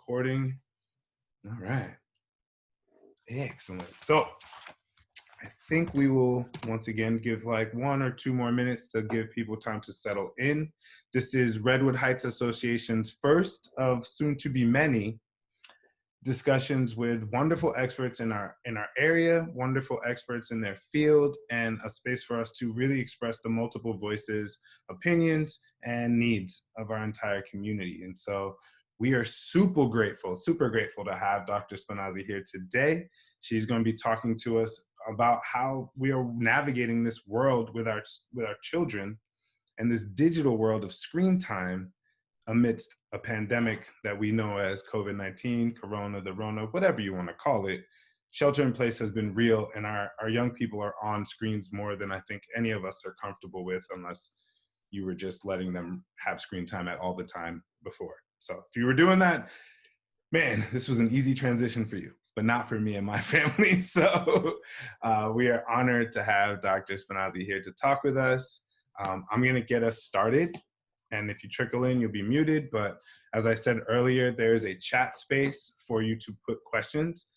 recording. All right. Excellent. So I think we will once again give like 1 or 2 more minutes to give people time to settle in. This is Redwood Heights Association's first of soon to be many discussions with wonderful experts in our area, wonderful experts in their field, and a space for us to really express the multiple voices, opinions, and needs of our entire community. And so we are super grateful to have Dr. Spinazzi here today. She's going to be talking to us about how we are navigating this world with our children and this digital world of screen time amidst a pandemic that we know as COVID-19, Corona, the Rona, whatever you want to call it. Shelter in place has been real, and our young people are on screens more than I think any of us are comfortable with, unless you were just letting them have screen time at all the time before. So if you were doing that, man, this was an easy transition for you, but not for me and my family. So we are honored to have Dr. Spinazzi here to talk with us. I'm going to get us started. And if you trickle in, you'll be muted. But as I said earlier, there's a chat space for you to put questions.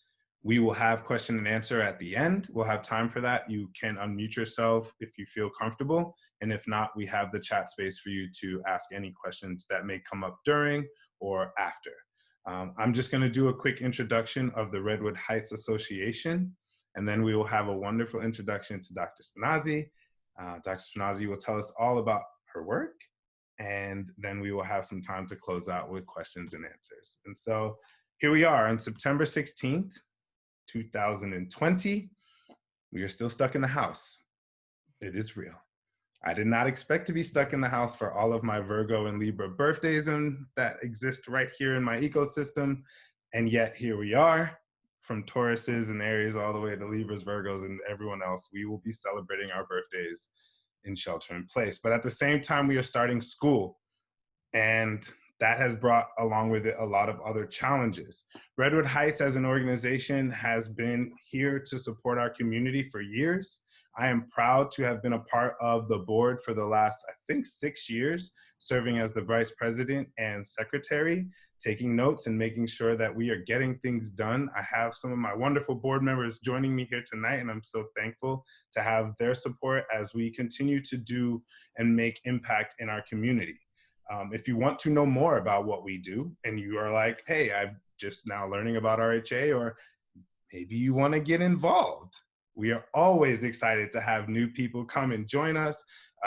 We will have question and answer at the end. We'll have time for that. You can unmute yourself if you feel comfortable. And if not, we have the chat space for you to ask any questions that may come up during or after. I'm just going to do a quick introduction of the Redwood Heights Association, and then we will have a wonderful introduction to Dr. Spinazzi. Dr. Spinazzi will tell us all about her work, and then we will have some time to close out with questions and answers. And so here we are on September 16th, 2020. We are still stuck in the house. It is real. I did not expect to be stuck in the house for all of my Virgo and Libra birthdays that exist right here in my ecosystem. And yet here we are, from Tauruses and Aries all the way to Libras, Virgos, and everyone else. We will be celebrating our birthdays in shelter in place. But at the same time, we are starting school, and that has brought along with it a lot of other challenges. Redwood Heights as an organization has been here to support our community for years. I am proud to have been a part of the board for the last, I think, 6 years, serving as the vice president and secretary, taking notes and making sure that we are getting things done. I have some of my wonderful board members joining me here tonight, and I'm so thankful to have their support as we continue to do and make impact in our community. If you want to know more about what we do, and you are like, hey, I'm just now learning about RHA, or maybe you want to get involved, we are always excited to have new people come and join us.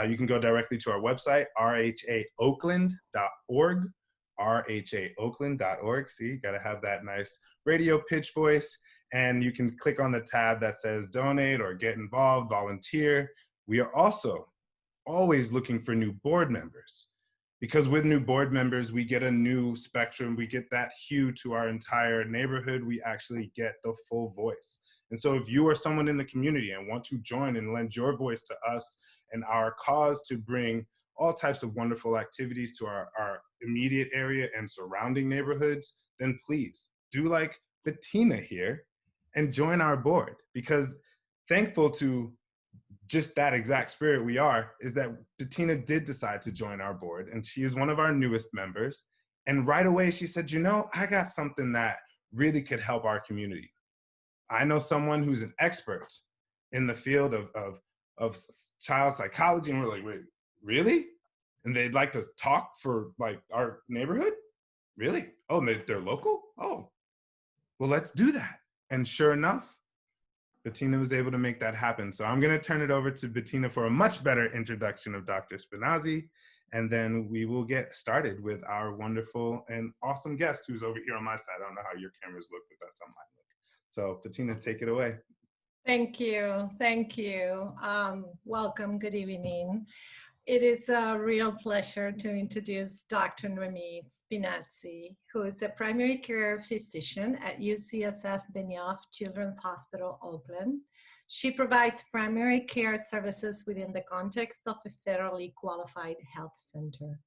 You can go directly to our website, rhaoakland.org, rhaoakland.org. See, you got to have that nice radio pitch voice. And you can click on the tab that says donate or get involved, volunteer. We are also always looking for new board members, because with new board members, we get a new spectrum. We get that hue to our entire neighborhood. We actually get the full voice. And so if you are someone in the community and want to join and lend your voice to us and our cause to bring all types of wonderful activities to our immediate area and surrounding neighborhoods, then please do like Bettina here and join our board. Because thankful to just that exact spirit we are, is that Bettina did decide to join our board, and she is one of our newest members. And right away she said, you know, I got something that really could help our community. I know someone who's an expert in the field of child psychology. And we're like, wait, really? And they'd like to talk for like our neighborhood? Really? Oh, they're local? Oh, well, let's do that. And sure enough, Bettina was able to make that happen. So I'm going to turn it over to Bettina for a much better introduction of Dr. Spinazzi. And then we will get started with our wonderful and awesome guest who's over here on my side. I don't know how your cameras look, but that's on my look. So Bettina, take it away. Thank you. Thank you. Welcome. Good evening. It is a real pleasure to introduce Dr. Noemi Spinazzi, who is a primary care physician at UCSF Benioff Children's Hospital, Oakland. She provides primary care services within the context of a federally qualified health center.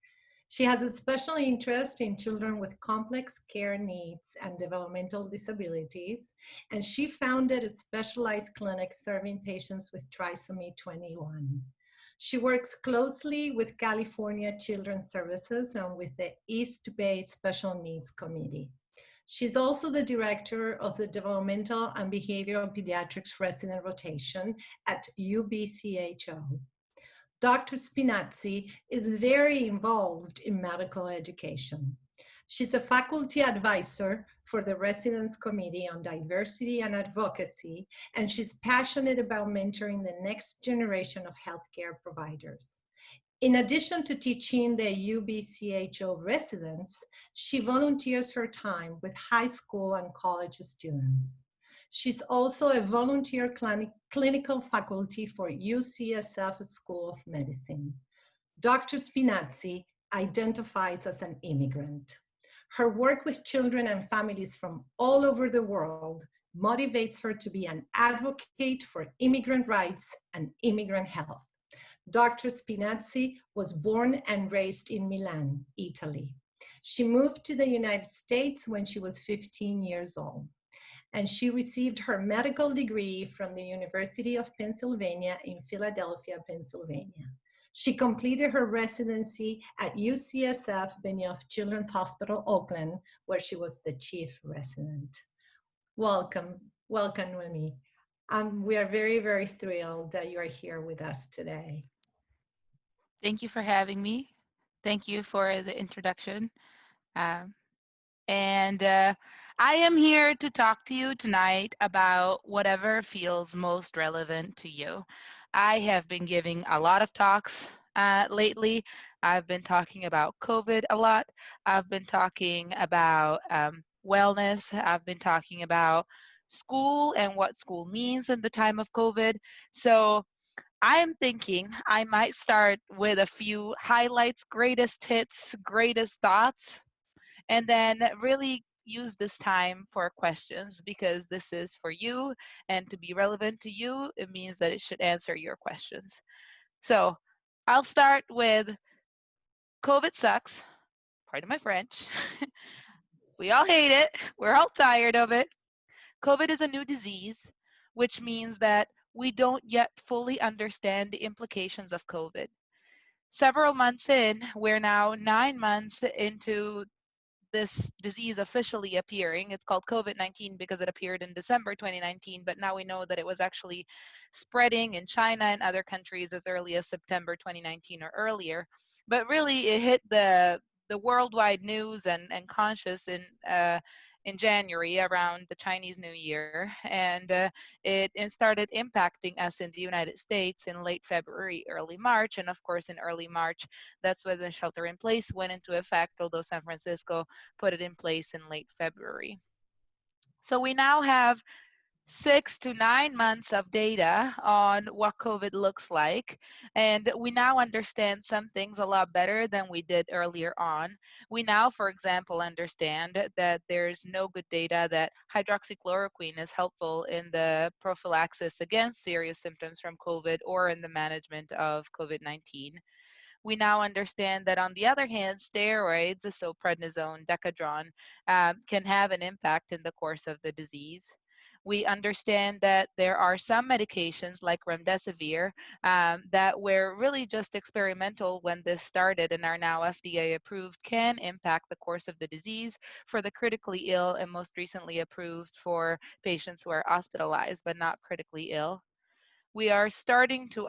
She has a special interest in children with complex care needs and developmental disabilities, and she founded a specialized clinic serving patients with trisomy 21. She works closely with California Children's Services and with the East Bay Special Needs Committee. She's also the director of the Developmental and Behavioral Pediatrics Resident Rotation at UBCHO. Dr. Spinazzi is very involved in medical education. She's a faculty advisor for the Residence Committee on Diversity and Advocacy, and she's passionate about mentoring the next generation of healthcare providers. In addition to teaching the UBCHO residents, she volunteers her time with high school and college students. She's also a volunteer clinical faculty for UCSF School of Medicine. Dr. Spinazzi identifies as an immigrant. Her work with children and families from all over the world motivates her to be an advocate for immigrant rights and immigrant health. Dr. Spinazzi was born and raised in Milan, Italy. She moved to the United States when she was 15 years old, and she received her medical degree from the University of Pennsylvania in Philadelphia, Pennsylvania. She completed her residency at UCSF Benioff Children's Hospital, Oakland, where she was the chief resident. Welcome, Noemi. We are very, very thrilled that you are here with us today. Thank you for having me. Thank you for the introduction. And I am here to talk to you tonight about whatever feels most relevant to you. I have been giving a lot of talks lately. I've been talking about COVID a lot. I've been talking about wellness. I've been talking about school and what school means in the time of COVID. So I'm thinking I might start with a few highlights, greatest hits, greatest thoughts, and then really use this time for questions because this is for you, and to be relevant to you, it means that it should answer your questions. So I'll start with COVID sucks. Pardon my French. We all hate it. We're all tired of it. COVID is a new disease, which means that we don't yet fully understand the implications of COVID. Several months in, we're now 9 months into this disease officially appearing. It's called COVID-19 because it appeared in December 2019, but now we know that it was actually spreading in China and other countries as early as September 2019 or earlier. But really, it hit the worldwide news and conscious in January around the Chinese New Year, and it started impacting us in the United States in late February, early March, and of course in early March, that's when the shelter in place went into effect, although San Francisco put it in place in late February. So we now have 6 to 9 months of data on what COVID looks like. And we now understand some things a lot better than we did earlier on. We now, for example, understand that there's no good data that hydroxychloroquine is helpful in the prophylaxis against serious symptoms from COVID or in the management of COVID-19. We now understand that, on the other hand, steroids, so prednisone, Decadron, can have an impact in the course of the disease. We understand that there are some medications like remdesivir that were really just experimental when this started and are now FDA approved, can impact the course of the disease for the critically ill, and most recently approved for patients who are hospitalized but not critically ill. We are starting to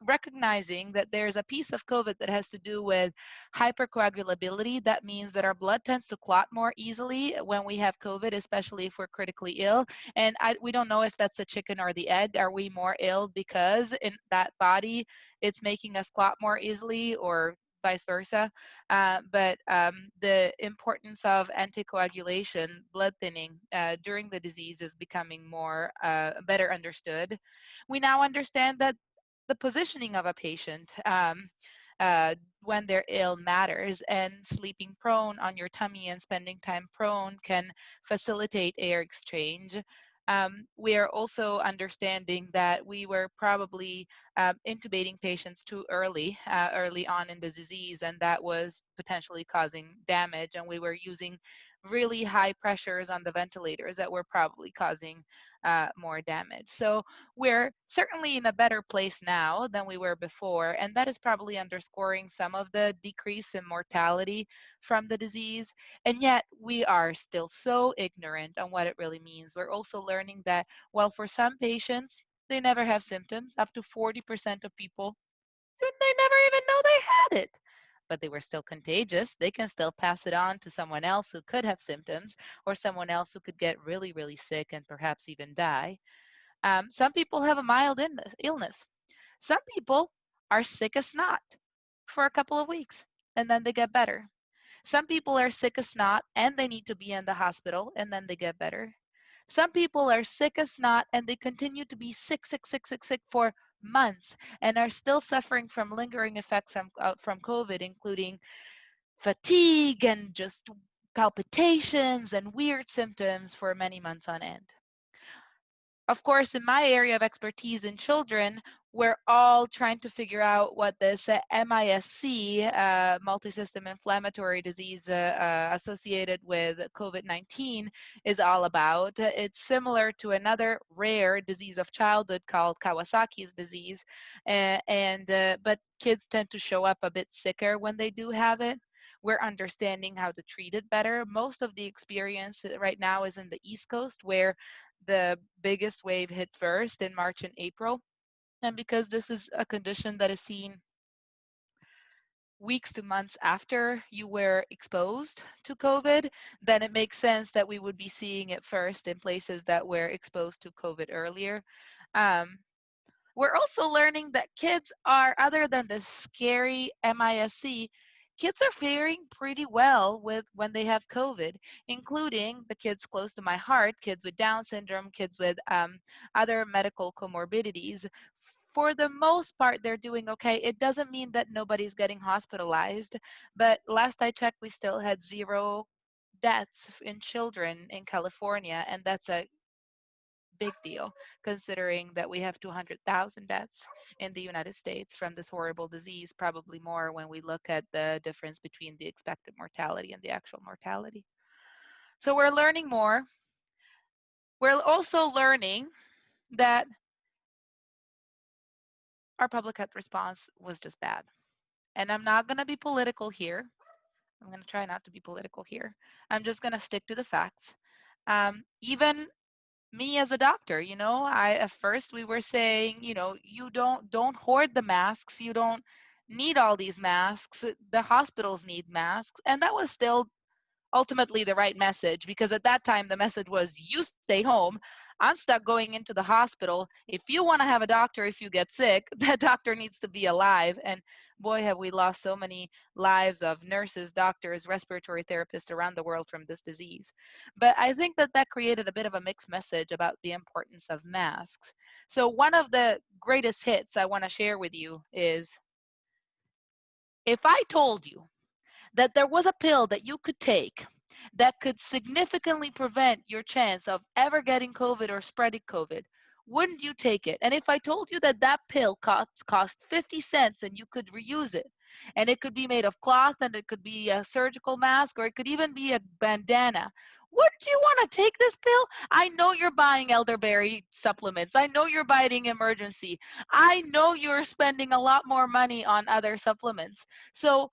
recognizing that there's a piece of COVID that has to do with hypercoagulability. That means that our blood tends to clot more easily when we have COVID, especially if we're critically ill. And we don't know if that's the chicken or the egg. Are we more ill because in that body it's making us clot more easily, or vice versa? But the importance of anticoagulation, blood thinning during the disease is becoming more better understood. We now understand that the positioning of a patient when they're ill matters, and sleeping prone on your tummy and spending time prone can facilitate air exchange. We are also understanding that we were probably intubating patients too early on in the disease, and that was potentially causing damage, and we were using really high pressures on the ventilators that were probably causing more damage. So we're certainly in a better place now than we were before, and that is probably underscoring some of the decrease in mortality from the disease. And yet we are still so ignorant on what it really means. We're also learning that, well, for some patients, they never have symptoms. Up to 40% of people, they never even know they had it, but they were still contagious. They can still pass it on to someone else who could have symptoms, or someone else who could get really, really sick and perhaps even die. Some people have a mild illness. Some people are sick as snot for a couple of weeks and then they get better. Some people are sick as snot and they need to be in the hospital and then they get better. Some people are sick as snot and they continue to be sick for months and are still suffering from lingering effects from COVID, including fatigue and just palpitations and weird symptoms for many months on end. Of course, in my area of expertise in children, we're all trying to figure out what this MIS-C, multisystem inflammatory disease associated with COVID-19, is all about. It's similar to another rare disease of childhood called Kawasaki's disease, but kids tend to show up a bit sicker when they do have it. We're understanding how to treat it better. Most of the experience right now is in the East Coast, where the biggest wave hit first in March and April. And because this is a condition that is seen weeks to months after you were exposed to COVID, then it makes sense that we would be seeing it first in places that were exposed to COVID earlier. We're also learning that kids are, other than the scary MIS-C, kids are faring pretty well with when they have COVID, including the kids close to my heart, kids with Down syndrome, kids with other medical comorbidities. For the most part, they're doing okay. It doesn't mean that nobody's getting hospitalized, but last I checked, we still had 0 deaths in children in California, and that's a big deal considering that we have 200,000 deaths in the United States from this horrible disease, probably more when we look at the difference between the expected mortality and the actual mortality. So we're learning more. We're also learning that our public health response was just bad. And I'm not going to be political here. I'm going to try not to be political here. I'm just going to stick to the facts. Even me as a doctor, at first we were saying, you don't hoard the masks. You don't need all these masks. The hospitals need masks. And that was still ultimately the right message, because at that time the message was, you stay home. I'm stuck going into the hospital. If you want to have a doctor, if you get sick, that doctor needs to be alive. And boy, have we lost so many lives of nurses, doctors, respiratory therapists around the world from this disease. But I think that created a bit of a mixed message about the importance of masks. So one of the greatest hits I want to share with you is, if I told you that there was a pill that you could take that could significantly prevent your chance of ever getting COVID or spreading COVID, wouldn't you take it? And if I told you that that pill cost 50 cents and you could reuse it, and it could be made of cloth, and it could be a surgical mask, or it could even be a bandana, wouldn't you want to take this pill? I know you're buying elderberry supplements. I know you're buying Emergency. I know you're spending a lot more money on other supplements. So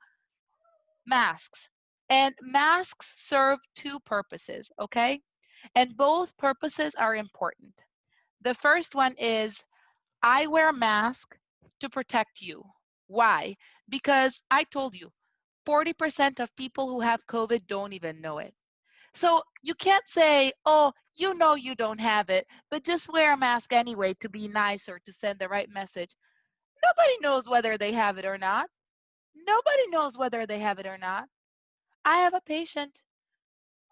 masks. And masks serve 2 purposes, okay? And both purposes are important. The first one is, I wear a mask to protect you. Why? Because I told you, 40% of people who have COVID don't even know it. So you can't say, oh, you know you don't have it, but just wear a mask anyway to be nice or to send the right message. Nobody knows whether they have it or not. Nobody knows whether they have it or not. I have a patient,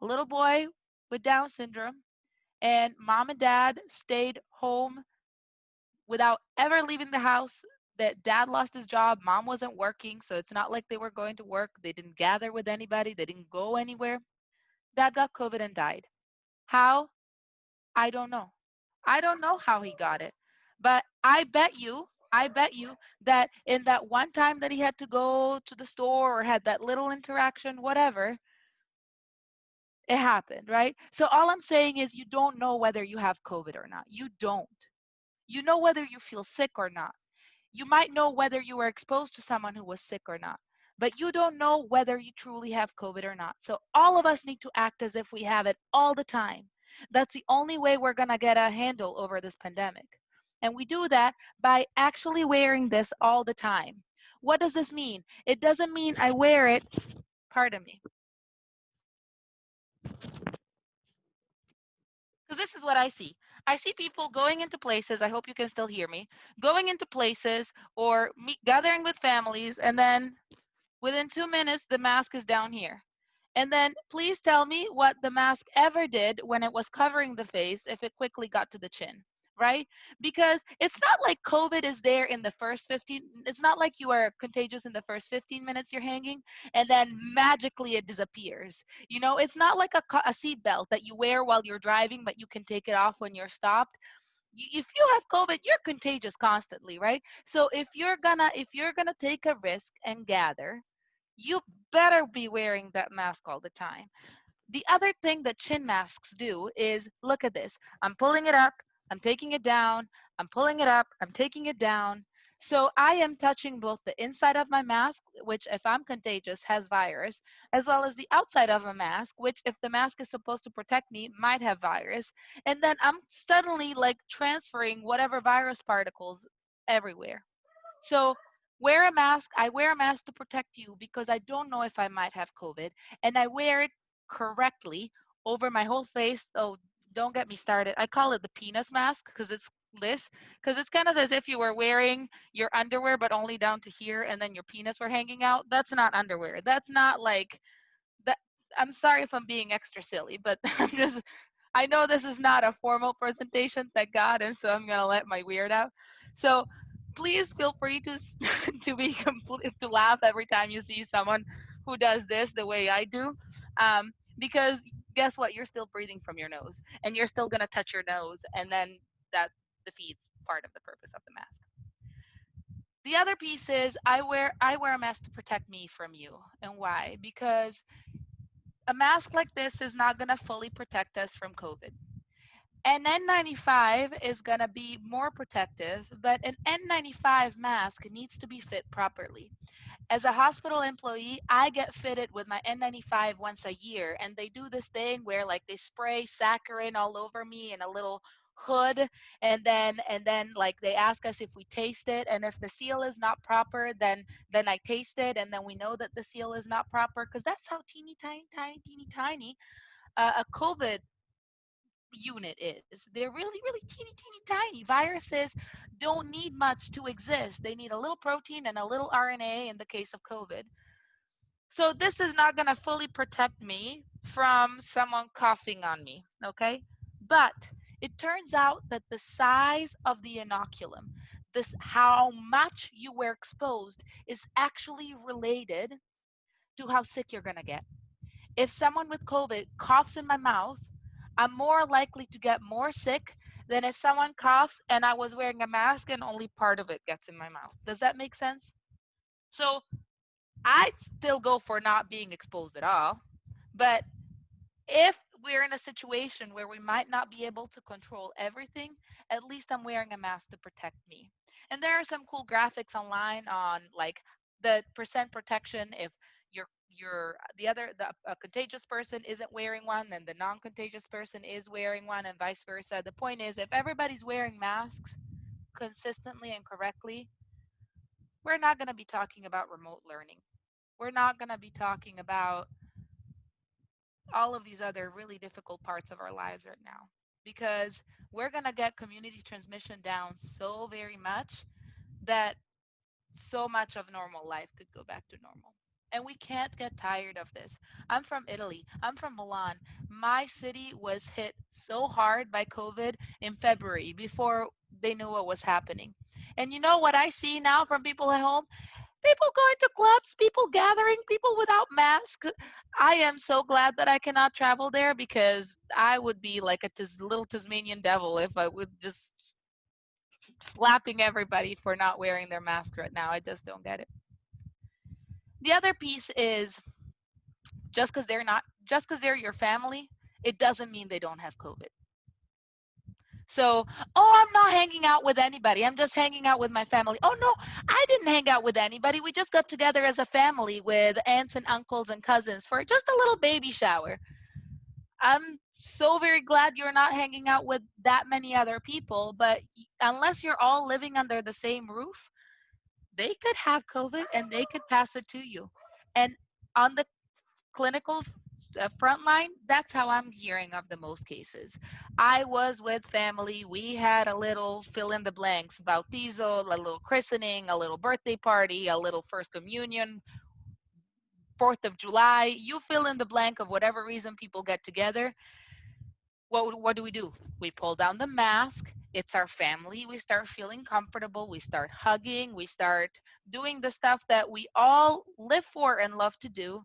a little boy with Down syndrome, and mom and dad stayed home without ever leaving the house. That dad lost his job, mom wasn't working, so it's not like they were going to work. They didn't gather with anybody, they didn't go anywhere. Dad got COVID and died. How? I don't know. I don't know how he got it. But I bet you that in that one time that he had to go to the store or had that little interaction, whatever, It happened, right? So all I'm saying is you don't know whether you have COVID or not. You don't. You know whether you feel sick or not. You might know whether you were exposed to someone who was sick or not, but you don't know whether you truly have COVID or not. So all of us need to act as if we have it all the time. That's the only way we're going to get a handle over this pandemic. And we do that by actually wearing this all the time. What does this mean? It doesn't mean I wear it, pardon me, because this is what I see. I see people going into places, I hope you can still hear me, going into places or gathering with families, and then within 2 minutes, the mask is down here. And then please tell me what the mask ever did when it was covering the face if it quickly got to the chin, right? Because it's not like COVID is there in the first 15, it's not like you are contagious in the first 15 minutes you're hanging and then magically it disappears. You know, it's not like a seat belt that you wear while you're driving, but you can take it off when you're stopped. If you have COVID, you're contagious constantly, right? So if you're gonna take a risk and gather, you better be wearing that mask all the time. The other thing that chin masks do is look at this. I'm pulling it up, I'm taking it down, I'm pulling it up, I'm taking it down. So I am touching both the inside of my mask, which if I'm contagious has virus, as well as the outside of a mask, which if the mask is supposed to protect me might have virus. And then I'm suddenly like transferring whatever virus particles everywhere. So wear a mask. I wear a mask to protect you because I don't know if I might have COVID. And I wear it correctly over my whole face. Oh, don't get me started. I call it the penis mask because it's this, because it's kind of as if you were wearing your underwear but only down to here and then your penis were hanging out. That's not underwear. That's not like that. I'm sorry if I'm being extra silly, but I know this is not a formal presentation, thank God, and so I'm gonna let my weird out. So please feel free to to laugh every time you see someone who does this the way I do, because guess what? You're still breathing from your nose, and you're still gonna touch your nose, and then that defeats part of the purpose of the mask. The other piece is I wear a mask to protect me from you, and why? Because a mask like this is not gonna fully protect us from COVID. An N95 is going to be more protective, but an N95 mask needs to be fit properly. As a hospital employee, I get fitted with my N95 once a year, and they do this thing where like they spray saccharin all over me in a little hood, and then like they ask us if we taste it, and if the seal is not proper, then I taste it, and then we know that the seal is not proper because that's how teeny tiny tiny teeny tiny a COVID unit is. They're really, really teeny, teeny, tiny. Viruses don't need much to exist. They need a little protein and a little RNA in the case of COVID. So this is not going to fully protect me from someone coughing on me, okay? But it turns out that the size of the inoculum, this how much you were exposed, is actually related to how sick you're going to get. If someone with COVID coughs in my mouth, I'm more likely to get more sick than if someone coughs and I was wearing a mask and only part of it gets in my mouth. Does that make sense? So I'd still go for not being exposed at all. But if we're in a situation where we might not be able to control everything, at least I'm wearing a mask to protect me. And there are some cool graphics online on like the percent protection if you're the a contagious person isn't wearing one and the non-contagious person is wearing one and vice versa. The point is if everybody's wearing masks consistently and correctly, we're not going to be talking about remote learning. We're not going to be talking about all of these other really difficult parts of our lives right now because we're going to get community transmission down so very much that so much of normal life could go back to normal. And we can't get tired of this. I'm from Italy. I'm from Milan. My city was hit so hard by COVID in February before they knew what was happening. And you know what I see now from people at home? People going to clubs, people gathering, people without masks. I am so glad that I cannot travel there because I would be like a little Tasmanian devil if I would just slapping everybody for not wearing their mask right now. I just don't get it. The other piece is just because they're not just because they're your family, it doesn't mean they don't have COVID. So, oh, I'm not hanging out with anybody. I'm just hanging out with my family. Oh, no, I didn't hang out with anybody. We just got together as a family with aunts and uncles and cousins for just a little baby shower. I'm so very glad you're not hanging out with that many other people, but unless you're all living under the same roof, they could have COVID and they could pass it to you. And on the clinical front line, that's how I'm hearing of the most cases. I was with family. We had a little fill in the blanks, bautizo, a little christening, a little birthday party, a little first communion, 4th of July. You fill in the blank of whatever reason people get together. What do? We pull down the mask. It's our family. We start feeling comfortable. We start hugging. We start doing the stuff that we all live for and love to do.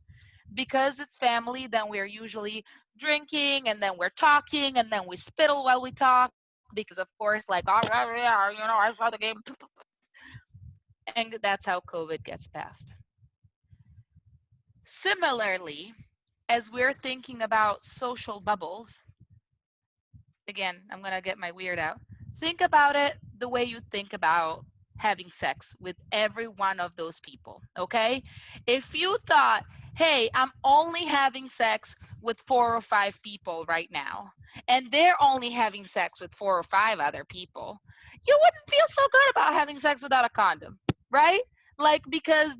Because it's family, then we're usually drinking, and then we're talking, and then we spittle while we talk. Because of course, like, oh, yeah, I saw the game, and that's how COVID gets passed. Similarly, as we're thinking about social bubbles, again, I'm going to get my weird out. Think about it the way you think about having sex with every one of those people, okay? If you thought, hey, I'm only having sex with 4 or 5 people right now, and they're only having sex with 4 or 5 other people, you wouldn't feel so good about having sex without a condom, right? Like, because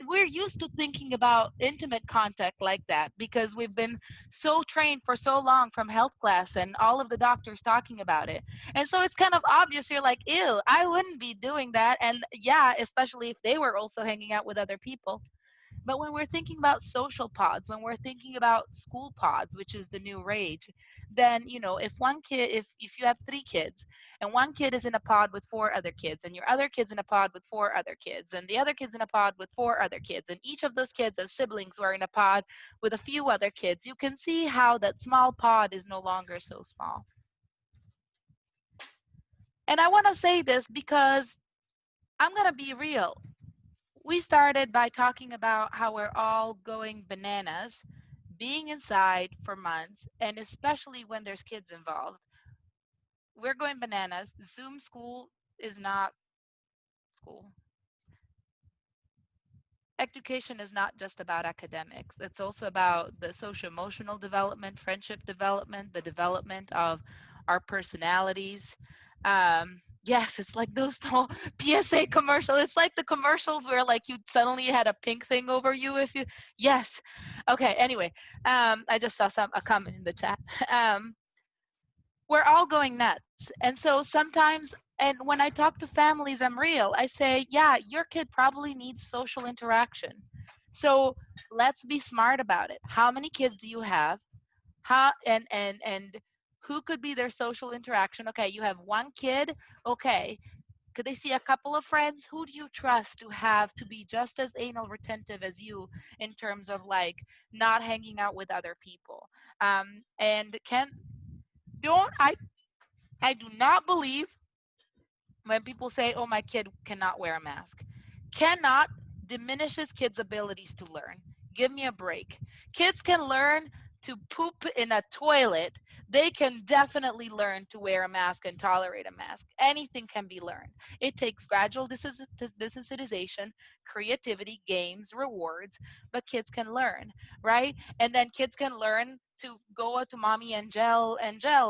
we're used to thinking about intimate contact like that because we've been so trained for so long from health class and all of the doctors talking about it. And so it's kind of obvious. You're like, ew, I wouldn't be doing that. And yeah, especially if they were also hanging out with other people. But when we're thinking about social pods, when we're thinking about school pods, which is the new rage, then, if one kid, if you have 3 kids and one kid is in a pod with 4 other kids, and your other kid's in a pod with 4 other kids, and the other kid's in a pod with 4 other kids, and each of those kids as siblings were in a pod with a few other kids, you can see how that small pod is no longer so small. And I want to say this because I'm going to be real. We started by talking about how we're all going bananas, being inside for months, and especially when there's kids involved. We're going bananas. Zoom school is not school. Education is not just about academics. It's also about the social emotional development, friendship development, the development of our personalities. Yes, it's like those PSA commercials. It's like the commercials where like you suddenly had a pink thing over you if you. Yes. Okay. Anyway, I just saw a comment in the chat. We're all going nuts. And so sometimes, and when I talk to families, I'm real. I say, yeah, your kid probably needs social interaction. So let's be smart about it. How many kids do you have? How and who could be their social interaction? Okay, you have one kid. Okay, could they see a couple of friends? Who do you trust to have to be just as anal retentive as you in terms of like not hanging out with other people? And can don't I do not believe when people say, oh, my kid cannot wear a mask. Cannot diminishes kids' abilities to learn. Give me a break. Kids can learn to poop in a toilet. They can definitely learn to wear a mask and tolerate a mask. Anything can be learned. It takes gradual desensitization, creativity, games, rewards, but kids can learn, right? And then kids can learn to go to mommy and gel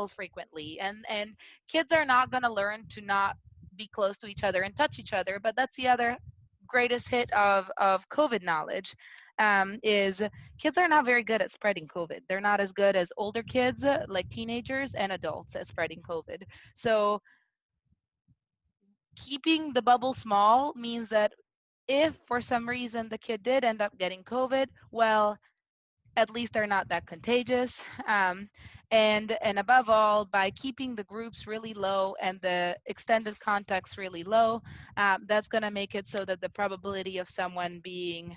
frequently. And kids are not going to learn to not be close to each other and touch each other, but that's the other greatest hit of COVID knowledge. Is kids are not very good at spreading COVID. They're not as good as older kids, like teenagers and adults, at spreading COVID. So keeping the bubble small means that if for some reason the kid did end up getting COVID, well, at least they're not that contagious. And above all, by keeping the groups really low and the extended contacts really low, that's going to make it so that the probability of someone being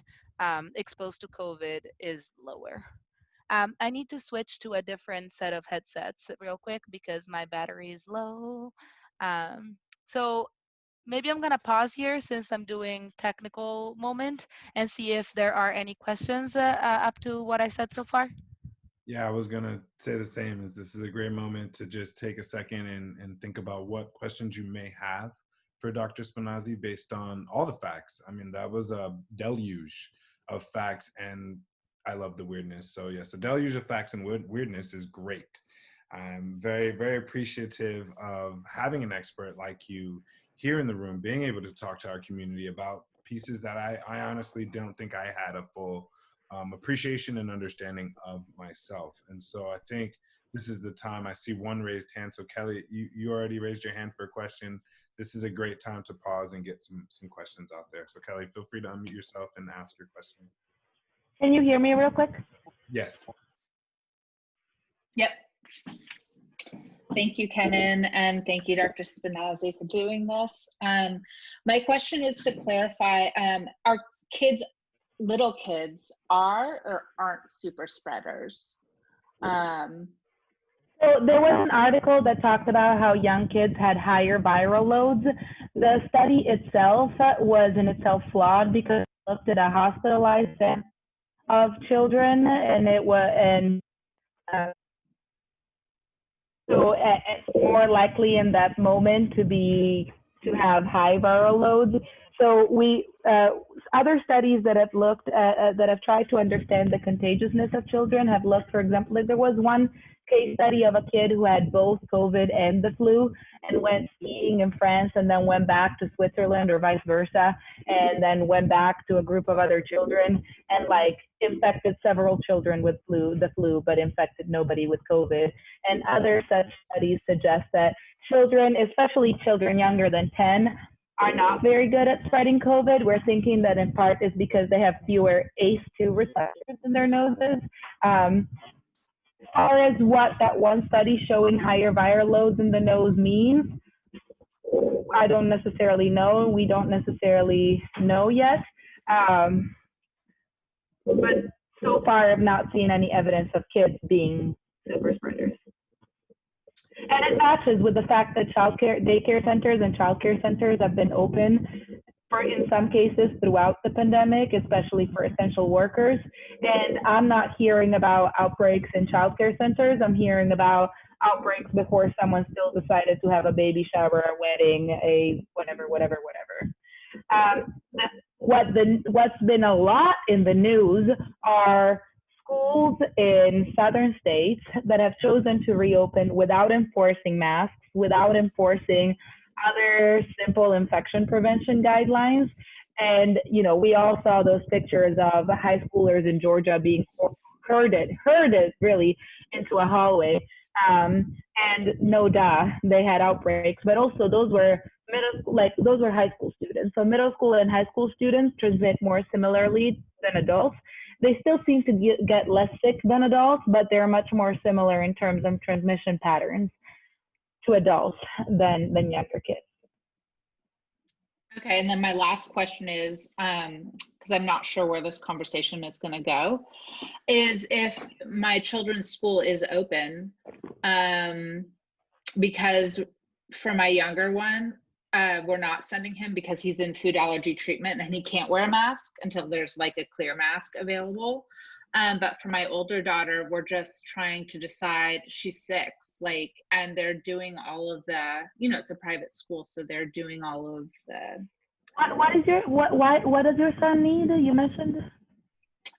exposed to COVID is lower. I need to switch to a different set of headsets real quick because my battery is low. So maybe I'm going to pause here since I'm doing technical moment and see if there are any questions up to what I said so far. Yeah, I was gonna say the same. Is this is a great moment to just take a second and think about what questions you may have for Dr. Spinazzi based on all the facts. I mean, that was a deluge of facts, and I love the weirdness. So yes, a deluge of facts and weirdness is great. I'm very, very appreciative of having an expert like you here in the room, being able to talk to our community about pieces that I honestly don't think I had a full appreciation and understanding of myself. And so I think this is the time. I see one raised hand. So Kelly, you already raised your hand for a question. This is a great time to pause and get some questions out there. So Kelly, feel free to unmute yourself and ask your question. Can you hear me real quick? Yes. Yep. Thank you, Kenan, and thank you, Dr. Spinazzi, for doing this. My question is to clarify, are kids, little kids, are or aren't super spreaders? So there was an article that talked about how young kids had higher viral loads. The study itself was in itself flawed because it looked at a hospitalized set of children, and it was so it's more likely in that moment to have high viral loads. So we other studies that have looked at, that have tried to understand the contagiousness of children have looked, for example, like there was one case study of a kid who had both COVID and the flu and went skiing in France and then went back to Switzerland or vice versa, and then went back to a group of other children and like infected several children with the flu, but infected nobody with COVID. And other such studies suggest that children, especially children younger than 10, are not very good at spreading COVID. We're thinking that in part is because they have fewer ACE2 receptors in their noses. As far as what that one study showing higher viral loads in the nose means, I don't necessarily know. We don't necessarily know yet. But so far, I've not seen any evidence of kids being super spreaders. And it matches with the fact that daycare centers and childcare centers have been open for, in some cases, throughout the pandemic, especially for essential workers. And I'm not hearing about outbreaks in childcare centers. I'm hearing about outbreaks before someone still decided to have a baby shower, a wedding, a whatever. What's been a lot in the news are schools in southern states that have chosen to reopen without enforcing masks, without enforcing other simple infection prevention guidelines. And, you know, we all saw those pictures of high schoolers in Georgia being herded really into a hallway. And no duh, they had outbreaks, but also those were high school students. So middle school and high school students transmit more similarly than adults. They still seem to get less sick than adults, but they're much more similar in terms of transmission patterns to adults than younger kids. Okay, and then my last question is, because I'm not sure where this conversation is going to go, is if my children's school is open, because for my younger one, we're not sending him because he's in food allergy treatment and he can't wear a mask until there's like a clear mask available. But for my older daughter, we're just trying to decide, she's 6, like, and they're doing all of the, you know, it's a private school, so they're doing all of the. What does your son need? You mentioned.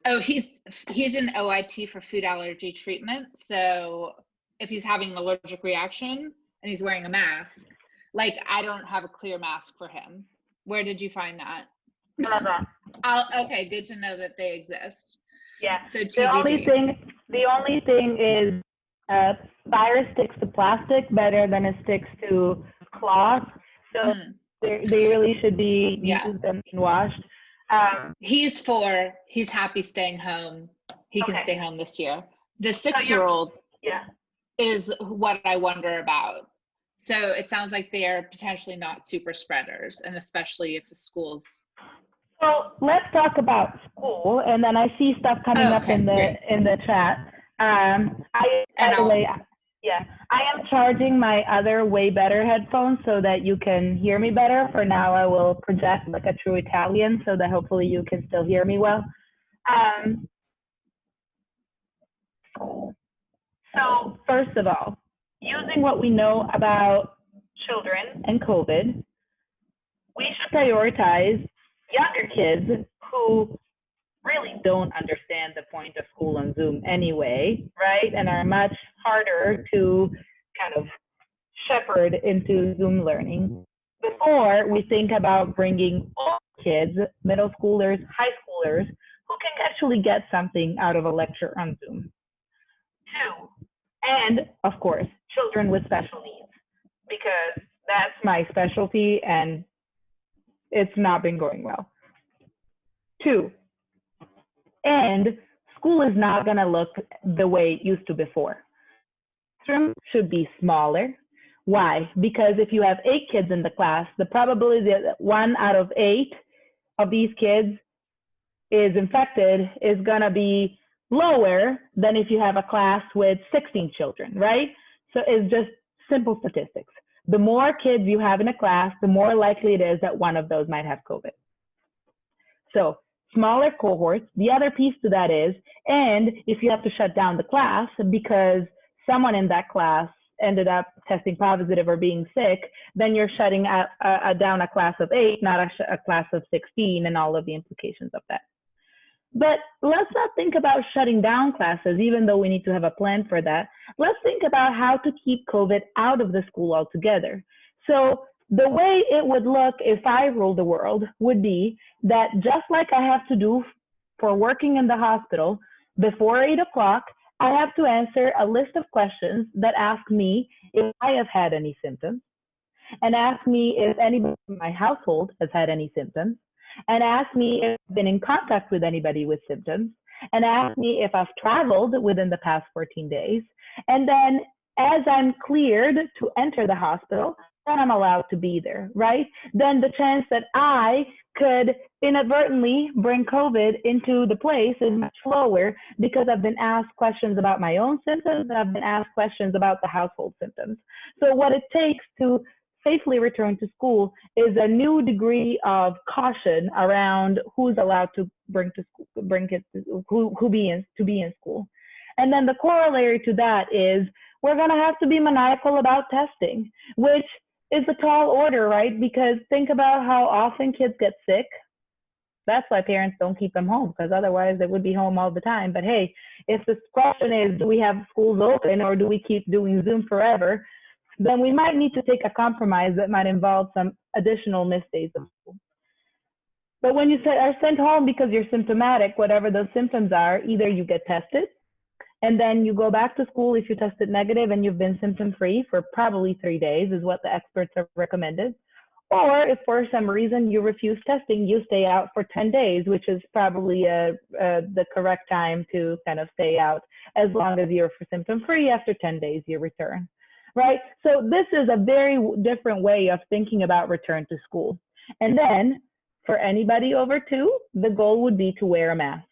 Oh, he's in OIT for food allergy treatment. So if he's having an allergic reaction and he's wearing a mask, like, I don't have a clear mask for him. Where did you find that? Okay, good to know that they exist. Yeah. So TBD. The only thing is virus sticks to plastic better than it sticks to cloth. So they really should be used and washed. He's 4. He's happy staying home. He can stay home this year. The 6-year-old is what I wonder about. So it sounds like they are potentially not super spreaders, and especially if the schoo's. So let's talk about school, and then I see stuff coming up in the chat. I am charging my other way better headphones so that you can hear me better. For now, I will project like a true Italian so that hopefully you can still hear me well. So first of all, using what we know about children and COVID, we should prioritize younger kids who really don't understand the point of school on Zoom anyway, right? And are much harder to kind of shepherd into Zoom learning before we think about bringing all kids, middle schoolers, high schoolers, who can actually get something out of a lecture on Zoom. Two, and of course, children with special needs, because that's my specialty and it's not been going well. Two, and school is not going to look the way it used to before. Classroom should be smaller. Why? Because if you have 8 kids in the class, the probability that 1 out of 8 of these kids is infected is going to be lower than if you have a class with 16 children, right? So it's just simple statistics. The more kids you have in a class, the more likely it is that one of those might have COVID. So smaller cohorts. The other piece to that is, and if you have to shut down the class because someone in that class ended up testing positive or being sick, then you're shutting down a class of 8, not a class of 16, and all of the implications of that. But let's not think about shutting down classes, even though we need to have a plan for that. Let's think about how to keep COVID out of the school altogether. So the way it would look if I ruled the world would be that, just like I have to do for working in the hospital, before 8 o'clock, I have to answer a list of questions that ask me if I have had any symptoms, and ask me if anybody in my household has had any symptoms, and ask me if I've been in contact with anybody with symptoms, and ask me if I've traveled within the past 14 days. And then as I'm cleared to enter the hospital, then I'm allowed to be there, right? Then the chance that I could inadvertently bring COVID into the place is much lower, because I've been asked questions about my own symptoms, and I've been asked questions about the household symptoms. So what it takes to safely return to school is a new degree of caution around who's allowed to bring kids to be in school. And then the corollary to that is we're going to have to be maniacal about testing, which is a tall order, right? Because think about how often kids get sick. That's why parents don't keep them home, because otherwise they would be home all the time. But hey, if the question is, do we have schools open or do we keep doing Zoom forever? Then we might need to take a compromise that might involve some additional missed days of school. But when you are sent home because you're symptomatic, whatever those symptoms are, either you get tested and then you go back to school if you tested negative and you've been symptom-free for probably 3 days, is what the experts have recommended. Or if for some reason you refuse testing, you stay out for 10 days, which is probably the correct time to kind of stay out, as long as you're symptom-free. After 10 days, you return. Right? So this is a very different way of thinking about return to school. And then for anybody over 2, the goal would be to wear a mask.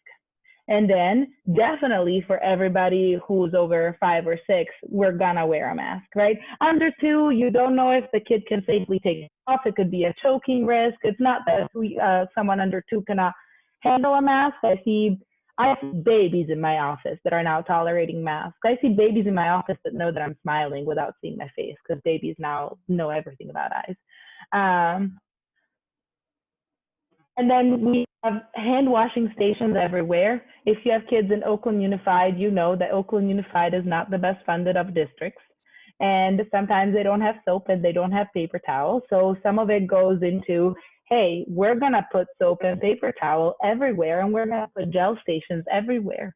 And then definitely for everybody who's over 5 or 6, we're gonna wear a mask, right? Under 2, you don't know if the kid can safely take it off. It could be a choking risk. It's not that someone under 2 cannot handle a mask. I see babies in my office that are now tolerating masks. I see babies in my office that know that I'm smiling without seeing my face, because babies now know everything about eyes. And then we have hand washing stations everywhere. If you have kids in Oakland Unified, you know that Oakland Unified is not the best funded of districts. And sometimes they don't have soap and they don't have paper towels. So some of it goes into, hey, we're going to put soap and paper towel everywhere, and we're going to put gel stations everywhere.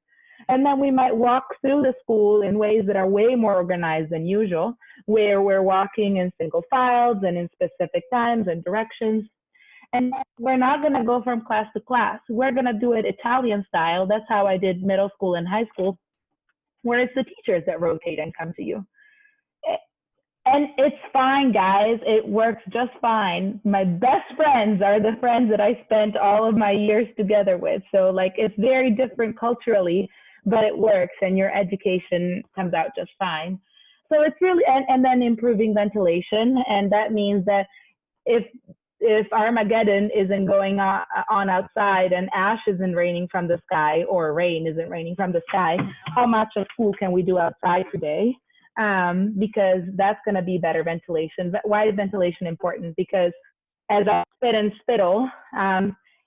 And then we might walk through the school in ways that are way more organized than usual, where we're walking in single files and in specific times and directions. And we're not going to go from class to class. We're going to do it Italian style. That's how I did middle school and high school, where it's the teachers that rotate and come to you. And it's fine, guys. It works just fine. My best friends are the friends that I spent all of my years together with. So like, it's very different culturally, but it works, and your education comes out just fine. So it's really, and then improving ventilation. And that means that if if Armageddon isn't going on outside and ash isn't raining from the sky or rain isn't raining from the sky, how much of school can we do outside today? Because that's going to be better ventilation. But why is ventilation important? Because as I spit and spittle,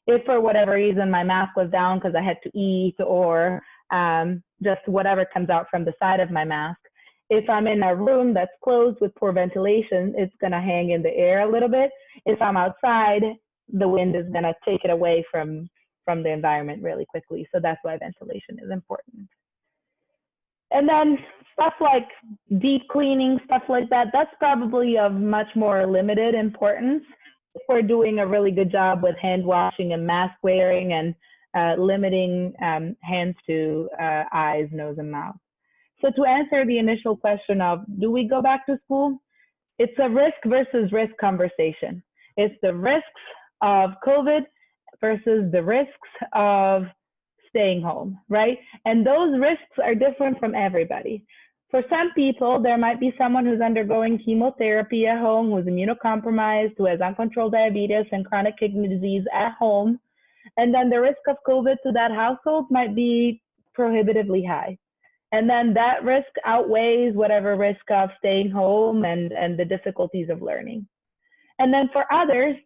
if for whatever reason my mask was down because I had to eat or just whatever comes out from the side of my mask, if I'm in a room that's closed with poor ventilation, it's going to hang in the air a little bit. If I'm outside, the wind is going to take it away from the environment really quickly. So that's why ventilation is important. And then stuff like deep cleaning, stuff like that, that's probably of much more limited importance. If we're doing a really good job with hand washing and mask wearing and limiting hands to eyes, nose, and mouth. So to answer the initial question of, do we go back to school? It's a risk versus risk conversation. It's the risks of COVID versus the risks of staying home, right? And those risks are different from everybody. For some people, there might be someone who's undergoing chemotherapy at home, who's immunocompromised, who has uncontrolled diabetes and chronic kidney disease at home. And then the risk of COVID to that household might be prohibitively high. And then that risk outweighs whatever risk of staying home and the difficulties of learning. And then for others,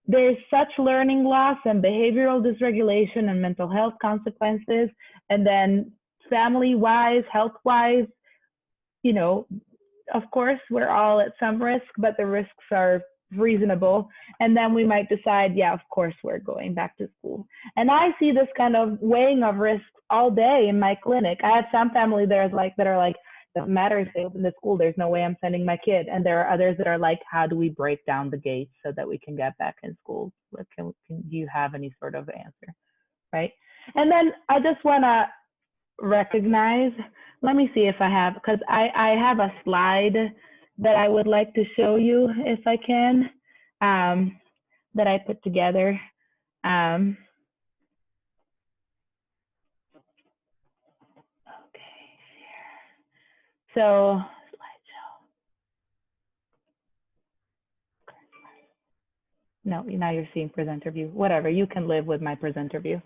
there's such learning loss and behavioral dysregulation and mental health consequences. And then family-wise, health-wise, you know, of course, we're all at some risk, but the risks are reasonable. And then we might decide, yeah, of course, we're going back to school. And I see this kind of weighing of risks all day in my clinic. I have some family that are like, doesn't matter if they open the school, there's no way I'm sending my kid. And there are others that are like, how do we break down the gates so that we can get back in school? Do you have any sort of answer, right? And then I just want to recognize, let me see if I have, because I have a slide that I would like to show you if I can, that I put together. So, slideshow. No, now you're seeing presenter view. Whatever, you can live with my presenter view.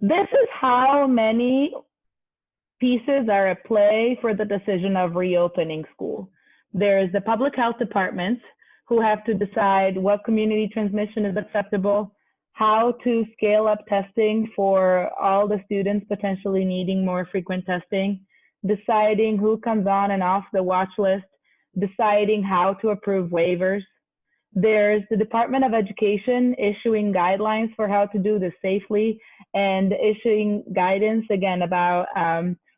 This is how many pieces are at play for the decision of reopening school. There's the public health departments who have to decide what community transmission is acceptable, how to scale up testing for all the students potentially needing more frequent testing, deciding who comes on and off the watch list, deciding how to approve waivers. There's the Department of Education issuing guidelines for how to do this safely and issuing guidance again about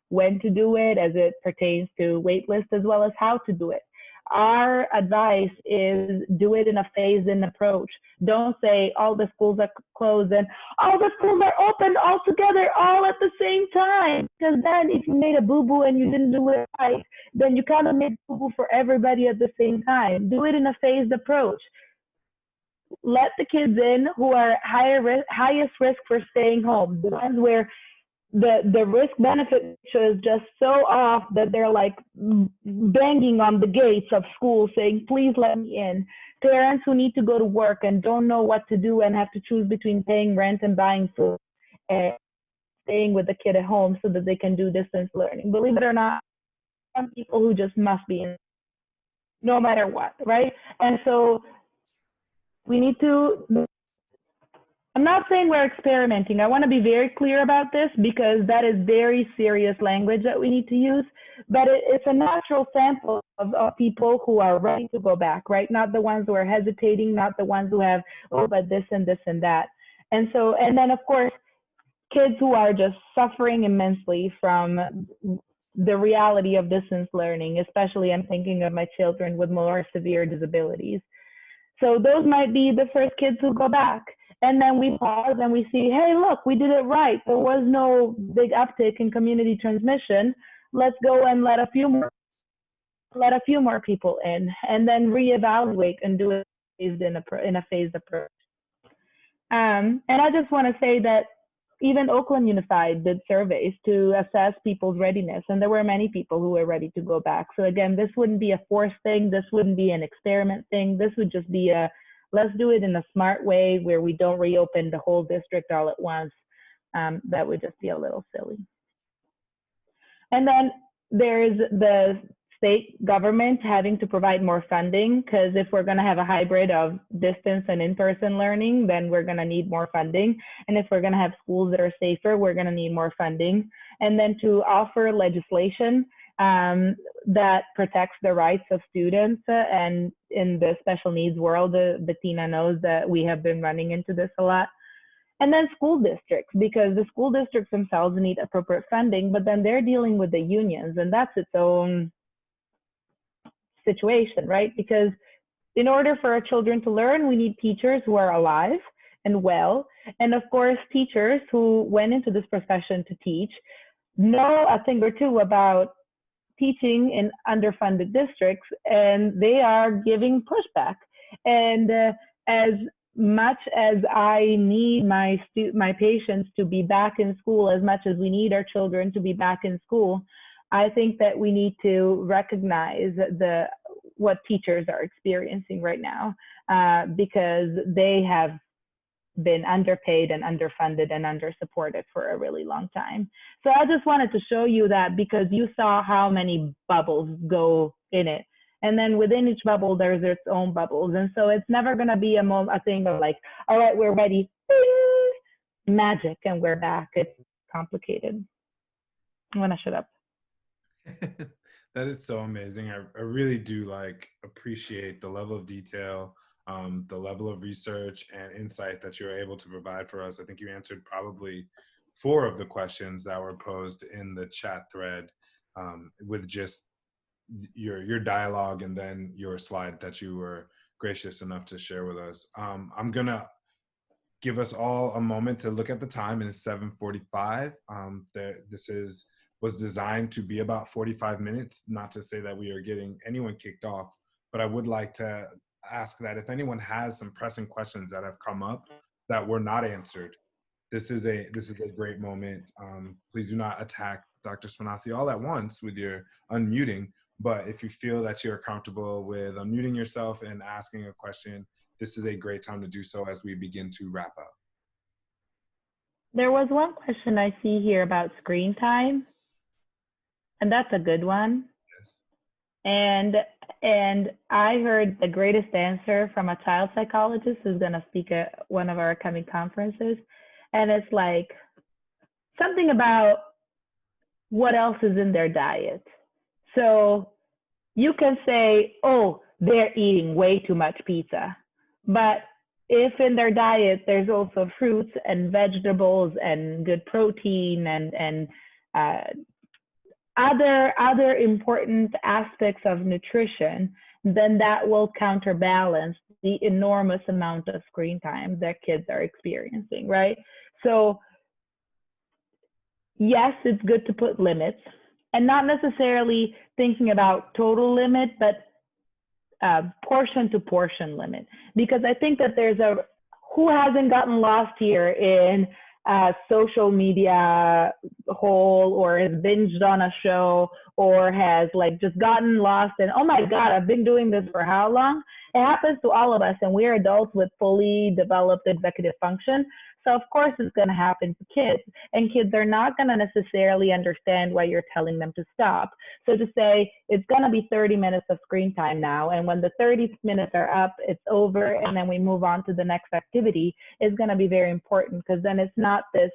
when to do it as it pertains to wait list as well as how to do it. Our advice is do it in a phased-in approach. Don't say all the schools are closed and all the schools are open all together all at the same time. Because then if you made a boo-boo and you didn't do it right, then you kind of made boo-boo for everybody at the same time. Do it in a phased approach. Let the kids in who are highest risk for staying home, the ones where the risk benefit is just so off that they're like banging on the gates of school saying, please let me in. Parents who need to go to work and don't know what to do and have to choose between paying rent and buying food and staying with the kid at home so that they can do distance learning. Believe it or not, some people who just must be in no matter what, right? And so we need to, I'm not saying we're experimenting. I want to be very clear about this because that is very serious language that we need to use, but it's a natural sample of people who are ready to go back, right? Not the ones who are hesitating, not the ones who have, oh, but this and this and that. And so, and then of course, kids who are just suffering immensely from the reality of distance learning, especially I'm thinking of my children with more severe disabilities. So those might be the first kids who go back. And then we pause and we see, hey, look, we did it right. There was no big uptick in community transmission. Let's go and let a few more people in, and then reevaluate and do it in a phased approach. And I just want to say that even Oakland Unified did surveys to assess people's readiness, and there were many people who were ready to go back. So again, this wouldn't be a forced thing. This wouldn't be an experiment thing. This would just be a let's do it in a smart way where we don't reopen the whole district all at once. That would just be a little silly. And then there's the state government having to provide more funding, because if we're going to have a hybrid of distance and in-person learning, then we're going to need more funding. And if we're going to have schools that are safer, we're going to need more funding. And then to offer legislation that protects the rights of students. And in the special needs world, Bettina knows that we have been running into this a lot. And then school districts, because the school districts themselves need appropriate funding, but then they're dealing with the unions, and that's its own situation, right? Because in order for our children to learn, we need teachers who are alive and well. And of course, teachers who went into this profession to teach know a thing or two about teaching in underfunded districts, and they are giving pushback. And as much as I need my patients to be back in school, as much as we need our children to be back in school, I think that we need to recognize what teachers are experiencing right now, because they have been underpaid and underfunded and undersupported for a really long time. So I just wanted to show you that, because you saw how many bubbles go in it. And then within each bubble, there's its own bubbles. And so it's never going to be a thing of like, all right, we're ready, bing, magic, and we're back. It's complicated. I'm going to shut up. That is so amazing. I really do appreciate the level of detail, the level of research and insight that you're able to provide for us. I think you answered probably 4 of the questions that were posed in the chat thread, with just your dialogue and then your slide that you were gracious enough to share with us. I'm gonna give us all a moment to look at the time, and it's 7:45. This was designed to be about 45 minutes, not to say that we are getting anyone kicked off, but I would like to ask that if anyone has some pressing questions that have come up that were not answered, this is a great moment. Please do not attack Dr. Spinazzi all at once with your unmuting, but if you feel that you're comfortable with unmuting yourself and asking a question, this is a great time to do so as we begin to wrap up. There was one question I see here about screen time, and that's a good one. Yes. And I heard the greatest answer from a child psychologist who's going to speak at one of our coming conferences. And it's like something about what else is in their diet. So you can say, oh, they're eating way too much pizza. But if in their diet, there's also fruits and vegetables and good protein and other important aspects of nutrition, then that will counterbalance the enormous amount of screen time that kids are experiencing, right? So yes, it's good to put limits, and not necessarily thinking about total limit, but portion to portion limit. Because I think that who hasn't gotten lost here in social media hole, or has binged on a show, or has just gotten lost and, oh my God, I've been doing this for how long? It happens to all of us, and we're adults with fully developed executive function. So of course it's going to happen to kids, and kids are not going to necessarily understand why you're telling them to stop. So to say it's going to be 30 minutes of screen time now, and when the 30 minutes are up, it's over, and then we move on to the next activity, is going to be very important, because then it's not this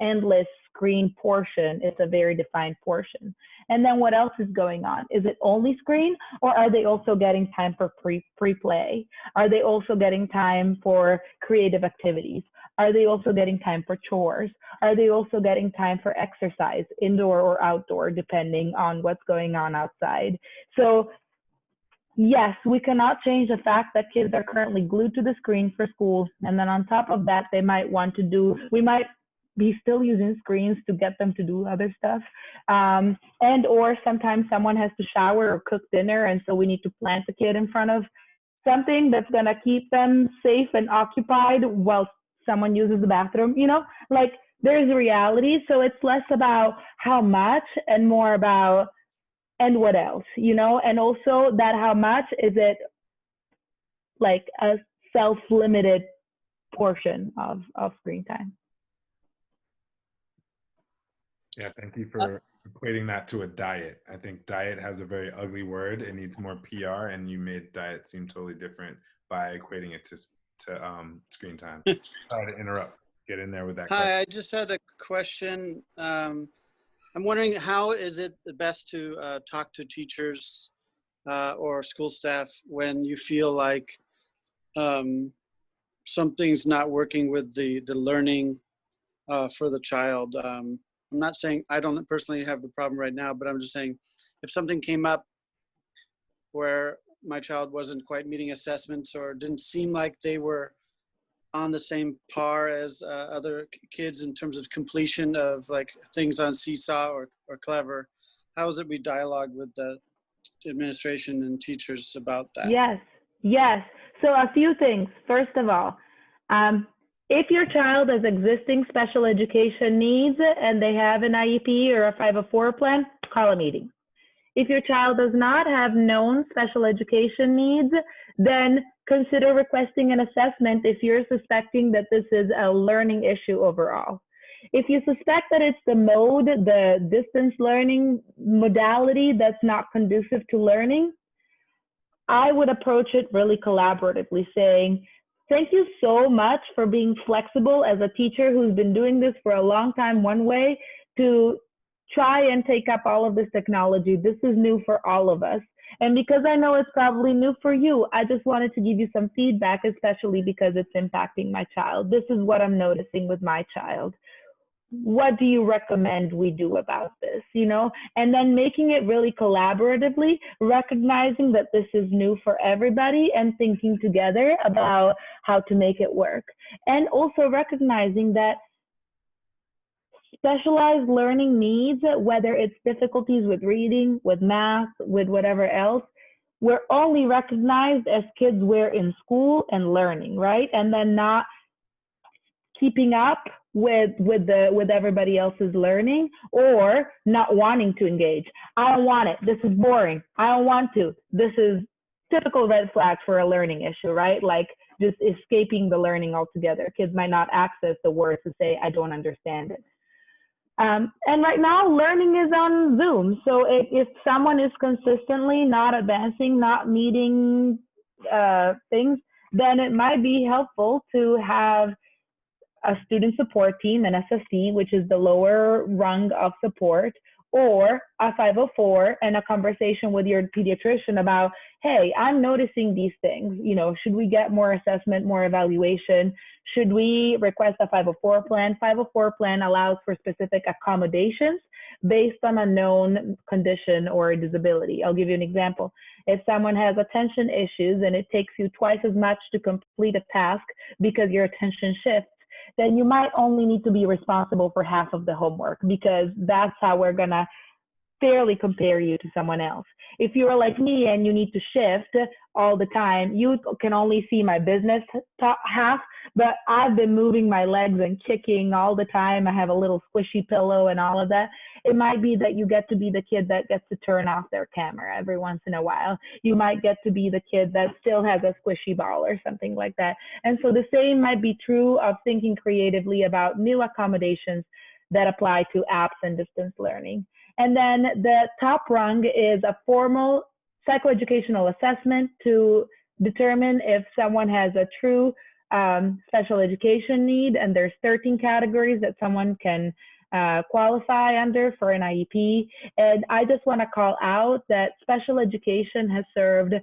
endless screen portion, it's a very defined portion. And then what else is going on? Is it only screen, or are they also getting time for pre-play? Are they also getting time for creative activities? Are they also getting time for chores? Are they also getting time for exercise, indoor or outdoor, depending on what's going on outside? So yes, we cannot change the fact that kids are currently glued to the screen for school. And then on top of that, we might be still using screens to get them to do other stuff. And or sometimes someone has to shower or cook dinner, and so we need to plant the kid in front of something that's going to keep them safe and occupied while someone uses the bathroom, there's a reality. So it's less about how much and more about, and what else, and also that how much is it like a self-limited portion of screen time. Yeah, thank you for equating that to a diet. I think diet has a very ugly word. It needs more PR, and you made diet seem totally different by equating it to screen time. Sorry to interrupt. Get in there with that question. Hi, I just had a question. I'm wondering, how is it best to talk to teachers or school staff when you feel like something's not working with the learning for the child? I'm not saying I don't personally have the problem right now, but I'm just saying if something came up where my child wasn't quite meeting assessments or didn't seem like they were on the same par as other kids in terms of completion of like things on Seesaw or Clever, how is it we dialogue with the administration and teachers about that? Yes. So a few things. First of all, if your child has existing special education needs and they have an IEP or a 504 plan, call a meeting. If your child does not have known special education needs, then consider requesting an assessment if you're suspecting that this is a learning issue overall. If you suspect that it's the mode, the distance learning modality that's not conducive to learning, I would approach it really collaboratively, saying, thank you so much for being flexible as a teacher who's been doing this for a long time one way to try and take up all of this technology. This is new for all of us. And because I know it's probably new for you, I just wanted to give you some feedback, especially because it's impacting my child. This is what I'm noticing with my child. What do you recommend we do about this, you know? And then making it really collaboratively, recognizing that this is new for everybody and thinking together about how to make it work. And also recognizing that specialized learning needs, whether it's difficulties with reading, with math, with whatever else, we're only recognized as kids we're in school and learning, right? And then not keeping up with everybody else's learning or not wanting to engage. I don't want it. This is boring. I don't want to. This is typical red flags for a learning issue, right? Like just escaping the learning altogether. Kids might not access the words to say, I don't understand it. And right now, learning is on Zoom. So if someone is consistently not advancing, not meeting things, then it might be helpful to have a student support team, an SST, which is the lower rung of support, or a 504 and a conversation with your pediatrician about, hey, I'm noticing these things. You know, should we get more assessment, more evaluation? Should we request a 504 plan? 504 plan allows for specific accommodations based on a known condition or disability. I'll give you an example. If someone has attention issues and it takes you twice as much to complete a task because your attention shifts, then you might only need to be responsible for half of the homework, because that's how we're gonna fairly compare you to someone else. If you're like me and you need to shift all the time, you can only see my business half, but I've been moving my legs and kicking all the time. I have a little squishy pillow and all of that. It might be that you get to be the kid that gets to turn off their camera every once in a while. You might get to be the kid that still has a squishy ball or something like that. And so the same might be true of thinking creatively about new accommodations that apply to apps and distance learning. And then the top rung is a formal psychoeducational assessment to determine if someone has a true special education need, and there's 13 categories that someone can qualify under for an IEP. And I just want to call out that special education has served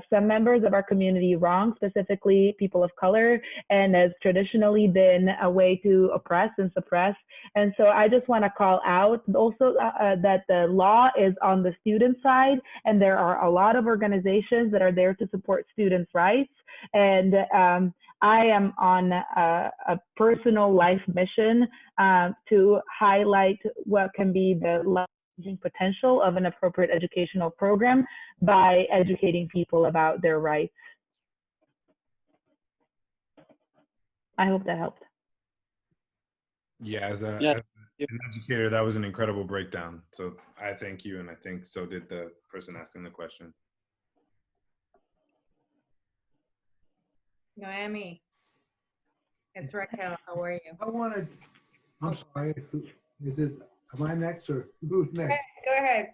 some members of our community wrong, specifically people of color, and has traditionally been a way to oppress and suppress. And so I just want to call out also that the law is on the student side, and there are a lot of organizations that are there to support students' rights. And I am on a personal life mission to highlight what can be the life-changing potential of an appropriate educational program by educating people about their rights. I hope that helped. Yeah, as an educator, that was an incredible breakdown. So I thank you, and I think so did the person asking the question. Noemi, it's Raquel. How are you? I'm sorry, is it, am I next or who's next? Go ahead.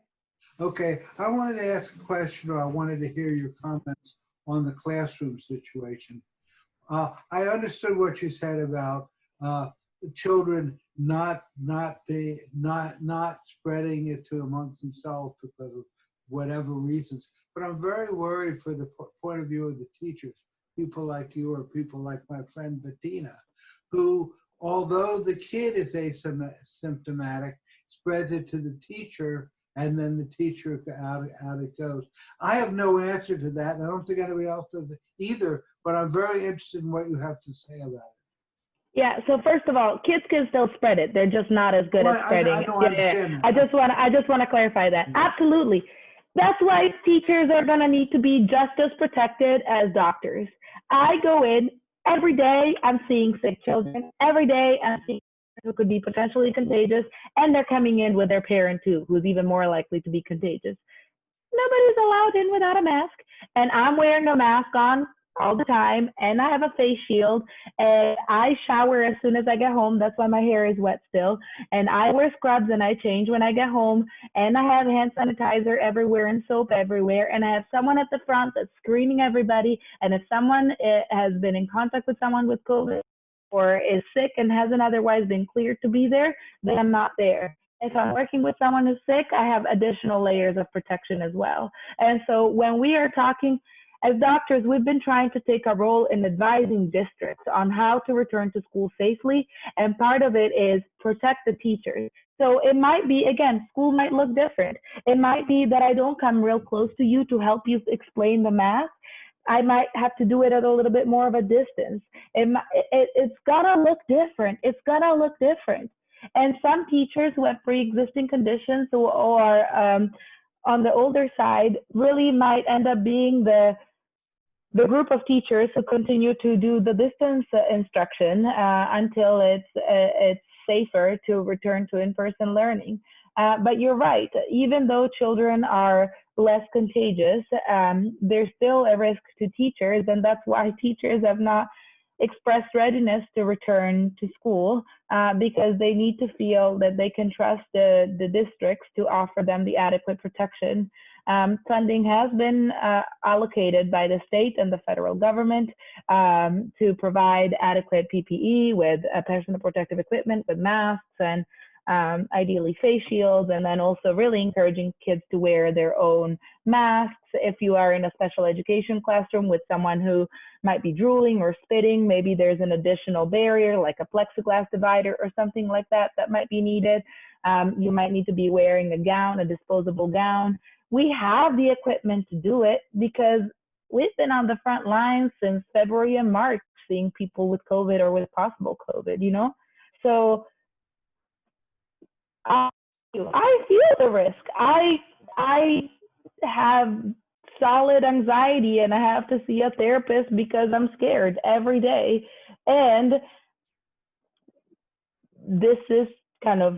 Okay, I wanted to ask a question, or I wanted to hear your comments on the classroom situation. I understood what you said about children not spreading it to amongst themselves because of whatever reasons. But I'm very worried for the point of view of the teachers, people like you or people like my friend Bettina, who, although the kid is asymptomatic, spreads it to the teacher, and then the teacher, out it goes. I have no answer to that, and I don't think anybody else does either, but I'm very interested in what you have to say about it. Yeah, so first of all, kids can still spread it. They're just not as good at spreading it. I understand that. I just want to clarify that. Absolutely. That's why teachers are going to need to be just as protected as doctors. I go in every day, I'm seeing sick children. Every day, I'm seeing who could be potentially contagious, and they're coming in with their parent too, who's even more likely to be contagious. Nobody's allowed in without a mask, and I'm wearing a mask on all the time, and I have a face shield, and I shower as soon as I get home. That's why my hair is wet still, and I wear scrubs and I change when I get home, and I have hand sanitizer everywhere and soap everywhere, and I have someone at the front that's screening everybody, and if someone has been in contact with someone with COVID or is sick and hasn't otherwise been cleared to be there, then I'm not there. If I'm working with someone who's sick, I have additional layers of protection as well. And so when we are talking, as doctors, we've been trying to take a role in advising districts on how to return to school safely, and part of it is protect the teachers. So it might be, again, school might look different. It might be that I don't come real close to you to help you explain the math. I might have to do it at a little bit more of a distance. It's gonna look different. It's gonna look different. And some teachers who have pre-existing conditions or on the older side really might end up being the group of teachers who continue to do the distance instruction until it's safer to return to in-person learning. But you're right, even though children are less contagious, there's still a risk to teachers, and that's why teachers have not expressed readiness to return to school because they need to feel that they can trust the districts to offer them the adequate protection. Funding has been allocated by the state and the federal government to provide adequate PPE with personal protective equipment, with masks and ideally face shields, and then also really encouraging kids to wear their own masks. If you are in a special education classroom with someone who might be drooling or spitting, maybe there's an additional barrier like a plexiglass divider or something like that that might be needed. You might need to be wearing a gown, a disposable gown. We have the equipment to do it because we've been on the front lines since February and March seeing people with COVID or with possible COVID, you know? So I feel the risk. I have solid anxiety and I have to see a therapist because I'm scared every day. And this is kind of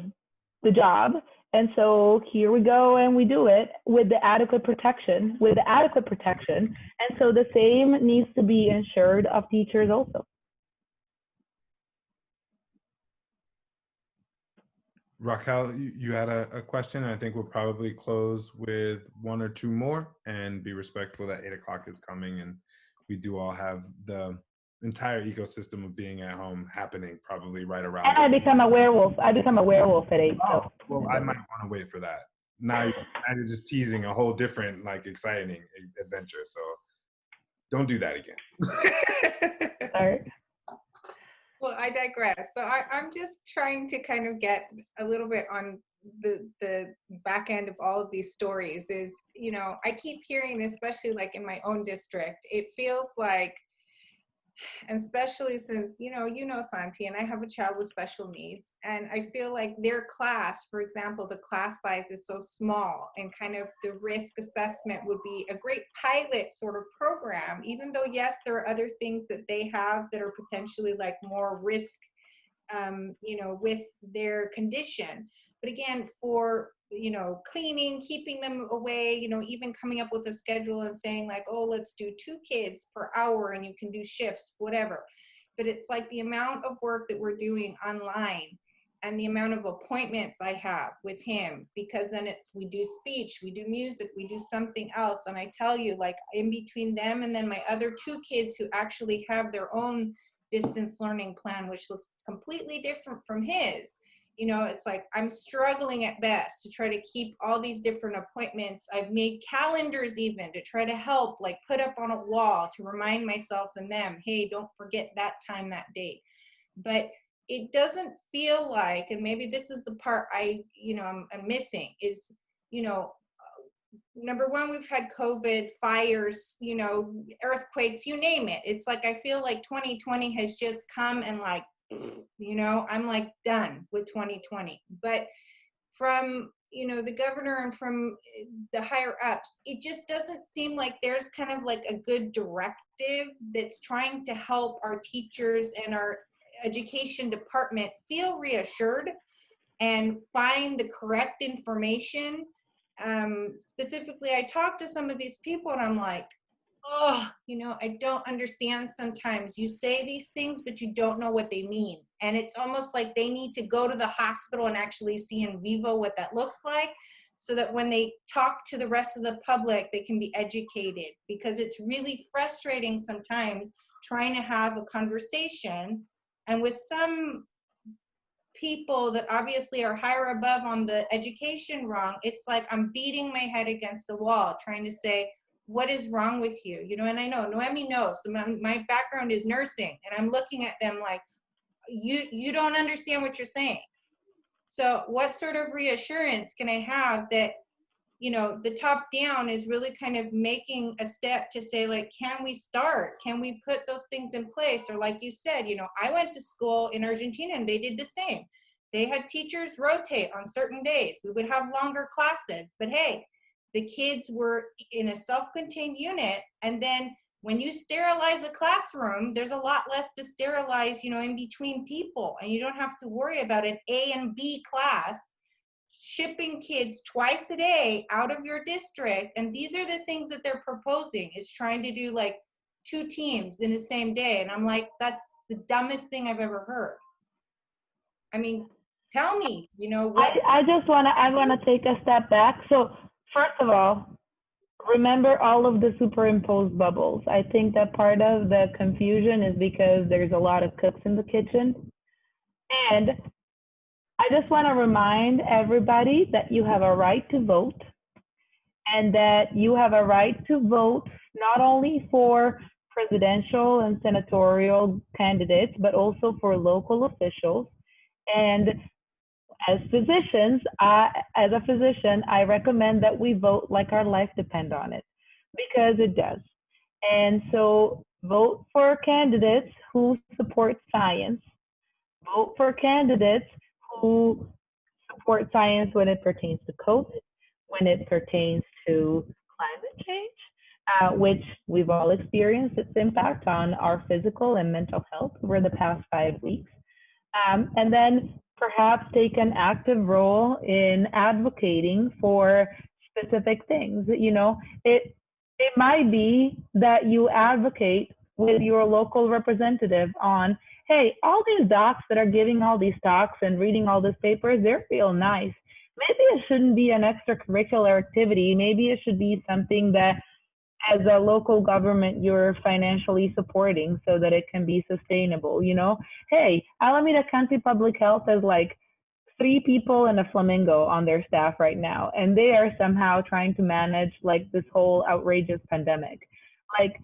the job. And so here we go and we do it with the adequate protection, And so the same needs to be ensured of teachers also. Raquel, you had a question. I think we'll probably close with one or two more and be respectful that 8 o'clock is coming, and we do all have the entire ecosystem of being at home happening probably right around. And I become a werewolf. at 8. Oh, so. well, I might want to wait for that. Now you're just teasing a whole different, like, exciting adventure. So don't do that again. All right. Well, I digress. So I'm just trying to kind of get a little bit on the back end of all of these stories is, you know, I keep hearing, especially like in my own district, it feels like, and especially since, you know, Santi, and I have a child with special needs, and I feel like their class, for example, the class size is so small, and kind of the risk assessment would be a great pilot sort of program, even though, yes, there are other things that they have that are potentially like more risk, you know, with their condition. But again, for cleaning, keeping them away, even coming up with a schedule and saying like, oh, let's do 2 kids per hour and you can do shifts, whatever. But it's like the amount of work that we're doing online and the amount of appointments I have with him, because then we do speech, we do music, we do something else. And I tell you, like, in between them and then my other 2 kids who actually have their own distance learning plan, which looks completely different from his, it's like I'm struggling at best to try to keep all these different appointments. I've made calendars even to try to help, like put up on a wall to remind myself and them, hey, don't forget that time, that date. But it doesn't feel like, and maybe this is the part I'm missing, is, number one, we've had COVID, fires, earthquakes, you name it. It's like, I feel like 2020 has just come and like, I'm like done with 2020. But from, the governor and from the higher ups, it just doesn't seem like there's kind of like a good directive that's trying to help our teachers and our education department feel reassured and find the correct information. Specifically, I talked to some of these people and I'm like, oh, I don't understand sometimes. You say these things, but you don't know what they mean. And it's almost like they need to go to the hospital and actually see in vivo what that looks like, so that when they talk to the rest of the public, they can be educated. Because it's really frustrating sometimes trying to have a conversation, and with some people that obviously are higher above on the education rung, it's like I'm beating my head against the wall trying to say, what is wrong with you? And I know Noemi knows, so my background is nursing, and I'm looking at them like, you don't understand what you're saying. So what sort of reassurance can I have that, the top down is really kind of making a step to say, like, can we start? Can we put those things in place? Or like you said, I went to school in Argentina and they did the same. They had teachers rotate on certain days. We would have longer classes, but hey, the kids were in a self-contained unit. And then when you sterilize a classroom, there's a lot less to sterilize, in between people. And you don't have to worry about an A and B class shipping kids twice a day out of your district. And these are the things that they're proposing, is trying to do like 2 teams in the same day. And I'm like, that's the dumbest thing I've ever heard. I mean, tell me, what? I want to take a step back. So first of all, remember all of the superimposed bubbles. I think that part of the confusion is because there's a lot of cooks in the kitchen. And I just want to remind everybody that you have a right to vote, and that you have a right to vote not only for presidential and senatorial candidates, but also for local officials. And as physicians, as a physician, I recommend that we vote like our life depends on it, because it does. And so vote for candidates who support science. Vote for candidates who support science when it pertains to COVID, when it pertains to climate change, which we've all experienced its impact on our physical and mental health over the past 5 weeks. And then perhaps take an active role in advocating for specific things. It might be that you advocate with your local representative on, hey, all these docs that are giving all these talks and reading all these papers, they're real nice. Maybe it shouldn't be an extracurricular activity. Maybe it should be something that, as a local government, you're financially supporting so that it can be sustainable. Hey, Alameda County Public Health has like 3 people and a flamingo on their staff right now, and they are somehow trying to manage like this whole outrageous pandemic. Like,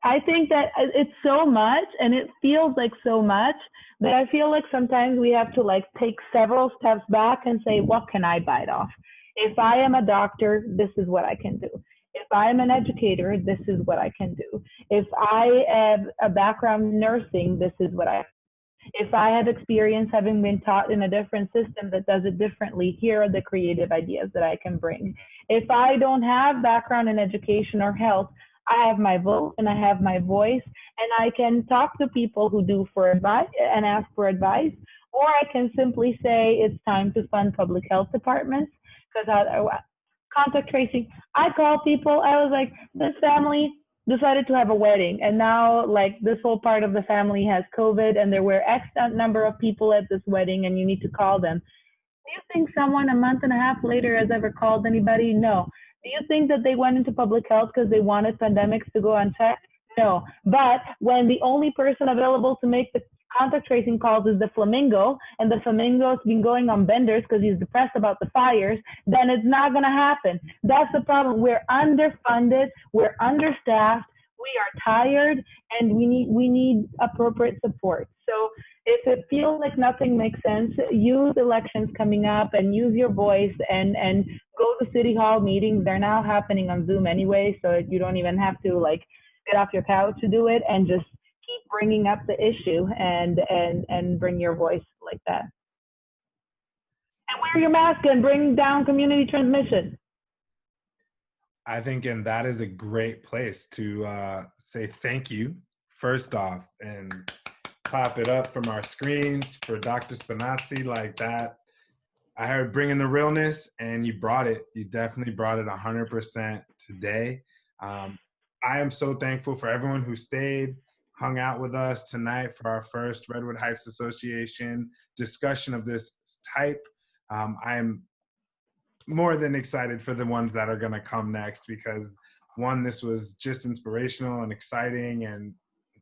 I think that it's so much, and it feels like so much, that I feel like sometimes we have to like take several steps back and say, what can I bite off? If I am a doctor, this is what I can do. If I am an educator, this is what I can do. If I have a background in nursing, this is what I do. If I have experience having been taught in a different system that does it differently, here are the creative ideas that I can bring. If I don't have background in education or health, I have my vote and I have my voice, and I can talk to people who do for advice and ask for advice, or I can simply say it's time to fund public health departments. because contact tracing. I call people. I was like, this family decided to have a wedding, and now like this whole part of the family has COVID, and there were X number of people at this wedding, and you need to call them. Do you think someone a month and a half later has ever called anybody? No. Do you think that they went into public health because they wanted pandemics to go unchecked? No. But when the only person available to make the contact tracing calls is the flamingo, and the flamingo's been going on benders because he's depressed about the fires, then it's not going to happen. That's the problem. We're underfunded, we're understaffed, we are tired, and we need appropriate support. So if it feels like nothing makes sense, use elections coming up and use your voice and go to city hall meetings. They're now happening on Zoom anyway, so you don't even have to like get off your couch to do it, and just keep bringing up the issue and bring your voice like that. And wear your mask and bring down community transmission. I think, and that is a great place to say thank you, first off, and clap it up from our screens for Dr. Spinazzi like that. I heard bringing the realness, and you brought it. You definitely brought it 100% today. I am so thankful for everyone who stayed, hung out with us tonight for our first Redwood Heights Association discussion of this type. I am more than excited for the ones that are going to come next, because one, this was just inspirational and exciting, and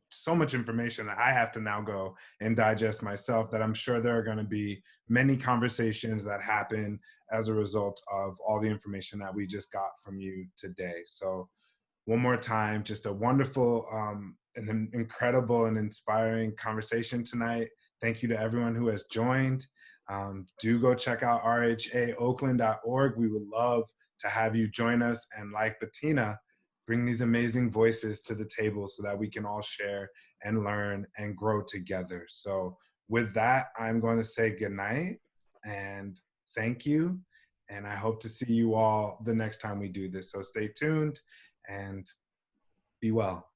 so much information that I have to now go and digest myself, that I'm sure there are going to be many conversations that happen as a result of all the information that we just got from you today. So one more time, just a wonderful and an incredible and inspiring conversation tonight. Thank you to everyone who has joined. Do go check out rhaoakland.org. We would love to have you join us, and like Bettina, bring these amazing voices to the table so that we can all share and learn and grow together. So with that, I'm going to say goodnight and thank you. And I hope to see you all the next time we do this. So stay tuned and be well.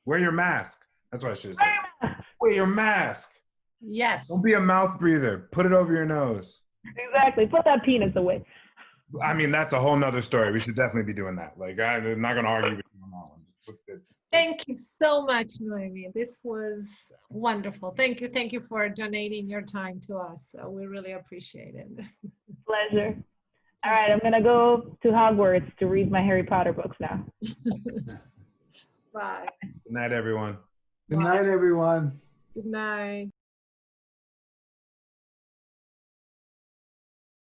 Wear your mask. That's what I should have said. Wear your mask. Yes. Don't be a mouth breather. Put it over your nose. Exactly. Put that penis away. I mean, that's a whole nother story. We should definitely be doing that. Like, I'm not going to argue with you on that one. Thank you so much, Noemi. This was wonderful. Thank you. Thank you for donating your time to us. We really appreciate it. Pleasure. All right, I'm going to go to Hogwarts to read my Harry Potter books now. Bye. Good night, everyone. Good night, everyone. Good night.